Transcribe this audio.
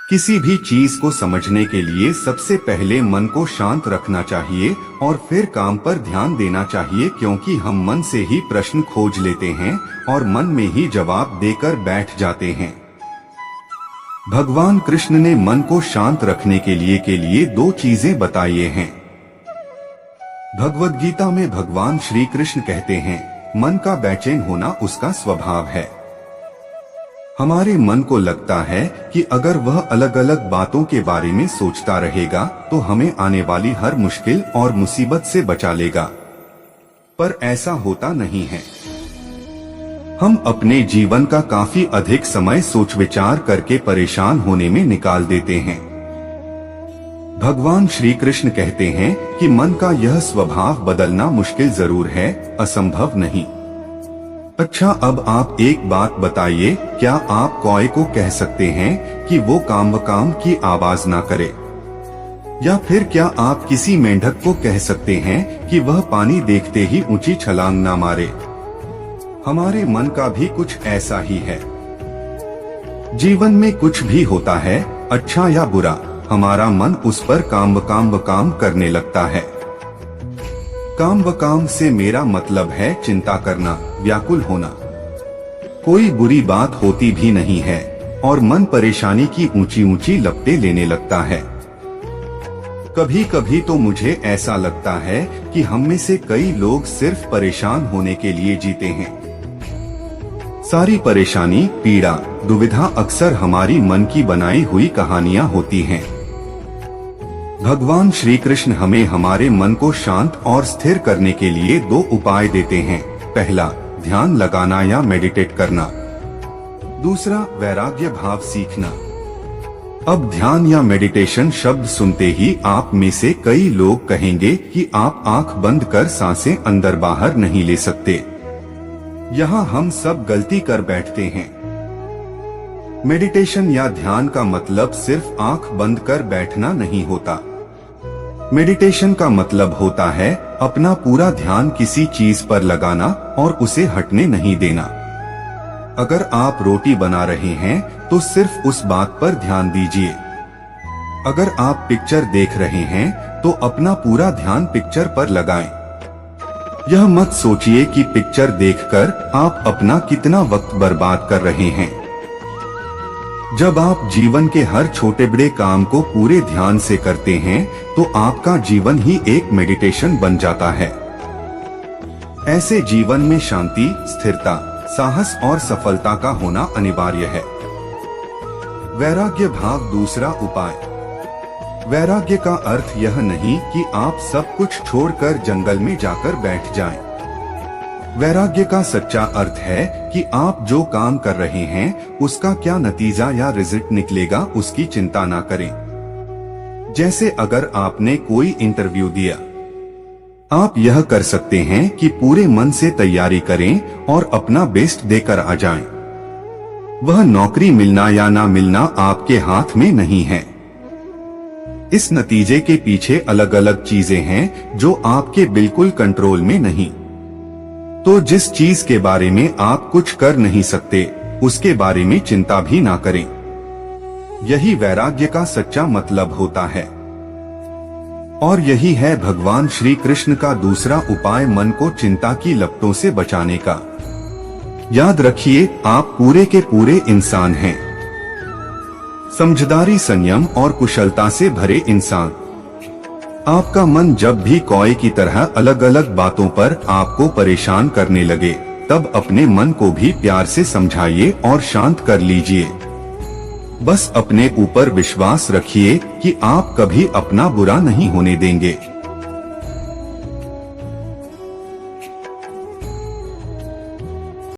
किसी भी चीज को समझने के लिए सबसे पहले मन को शांत रखना चाहिए और फिर काम पर ध्यान देना चाहिए, क्योंकि हम मन से ही प्रश्न खोज लेते हैं और मन में ही जवाब देकर बैठ जाते हैं। भगवान कृष्ण ने मन को शांत रखने के लिए दो चीजें बताई हैं। भगवद गीता में भगवान श्री कृष्ण कहते हैं, मन का बेचैन होना उसका स्वभाव है। हमारे मन को लगता है कि अगर वह अलग अलग बातों के बारे में सोचता रहेगा तो हमें आने वाली हर मुश्किल और मुसीबत से बचा लेगा, पर ऐसा होता नहीं है। हम अपने जीवन का काफी अधिक समय सोच विचार करके परेशान होने में निकाल देते हैं। भगवान श्री कृष्ण कहते हैं कि मन का यह स्वभाव बदलना मुश्किल जरूर है, असंभव नहीं। अच्छा, अब आप एक बात बताइए, क्या आप कौए को कह सकते हैं कि वो काम की आवाज ना करे? या फिर क्या आप किसी मेंढक को कह सकते हैं कि वह पानी देखते ही ऊंची छलांग ना मारे? हमारे मन का भी कुछ ऐसा ही है। जीवन में कुछ भी होता है, अच्छा या बुरा, हमारा मन उस पर काम करने लगता है। काम से मेरा मतलब है चिंता करना, व्याकुल होना। कोई बुरी बात होती भी नहीं है और मन परेशानी की ऊंची ऊंची लपटें लेने लगता है। कभी कभी तो मुझे ऐसा लगता है कि हम में से कई लोग सिर्फ परेशान होने के लिए जीते हैं। सारी परेशानी, पीड़ा, दुविधा अक्सर हमारी मन की बनाई हुई कहानियां होती हैं। भगवान श्री कृष्ण हमें हमारे मन को शांत और स्थिर करने के लिए दो उपाय देते हैं। पहला, ध्यान लगाना या मेडिटेट करना। दूसरा, वैराग्य भाव सीखना। अब ध्यान या मेडिटेशन शब्द सुनते ही आप में से कई लोग कहेंगे कि आप आंख बंद कर सांसें अंदर बाहर नहीं ले सकते। यहाँ हम सब गलती कर बैठते हैं। मेडिटेशन या ध्यान का मतलब सिर्फ आंख बंद कर बैठना नहीं होता। मेडिटेशन का मतलब होता है अपना पूरा ध्यान किसी चीज पर लगाना और उसे हटने नहीं देना। अगर आप रोटी बना रहे हैं तो सिर्फ उस बात पर ध्यान दीजिए। अगर आप पिक्चर देख रहे हैं तो अपना पूरा ध्यान पिक्चर पर लगाएं। यह मत सोचिए कि पिक्चर देखकर आप अपना कितना वक्त बर्बाद कर रहे हैं। जब आप जीवन के हर छोटे बड़े काम को पूरे ध्यान से करते हैं तो आपका जीवन ही एक मेडिटेशन बन जाता है। ऐसे जीवन में शांति, स्थिरता, साहस और सफलता का होना अनिवार्य है। वैराग्य भाव दूसरा उपाय। वैराग्य का अर्थ यह नहीं कि आप सब कुछ छोड़कर जंगल में जाकर बैठ जाएं। वैराग्य का सच्चा अर्थ है कि आप जो काम कर रहे हैं उसका क्या नतीजा या रिजल्ट निकलेगा उसकी चिंता ना करें। जैसे अगर आपने कोई इंटरव्यू दिया, आप यह कर सकते हैं कि पूरे मन से तैयारी करें और अपना बेस्ट देकर आ जाएं। वह नौकरी मिलना या ना मिलना आपके हाथ में नहीं है। इस नतीजे के पीछे अलग अलग चीजें हैं जो आपके बिल्कुल कंट्रोल में नहीं। तो जिस चीज के बारे में आप कुछ कर नहीं सकते उसके बारे में चिंता भी ना करें। यही वैराग्य का सच्चा मतलब होता है। और यही है भगवान श्री कृष्ण का दूसरा उपाय मन को चिंता की लपटों से बचाने का। याद रखिए, आप पूरे के पूरे इंसान हैं। समझदारी, संयम और कुशलता से भरे इंसान। आपका मन जब भी कौए की तरह अलग अलग बातों पर आपको परेशान करने लगे तब अपने मन को भी प्यार से समझाइए और शांत कर लीजिए। बस अपने ऊपर विश्वास रखिए कि आप कभी अपना बुरा नहीं होने देंगे।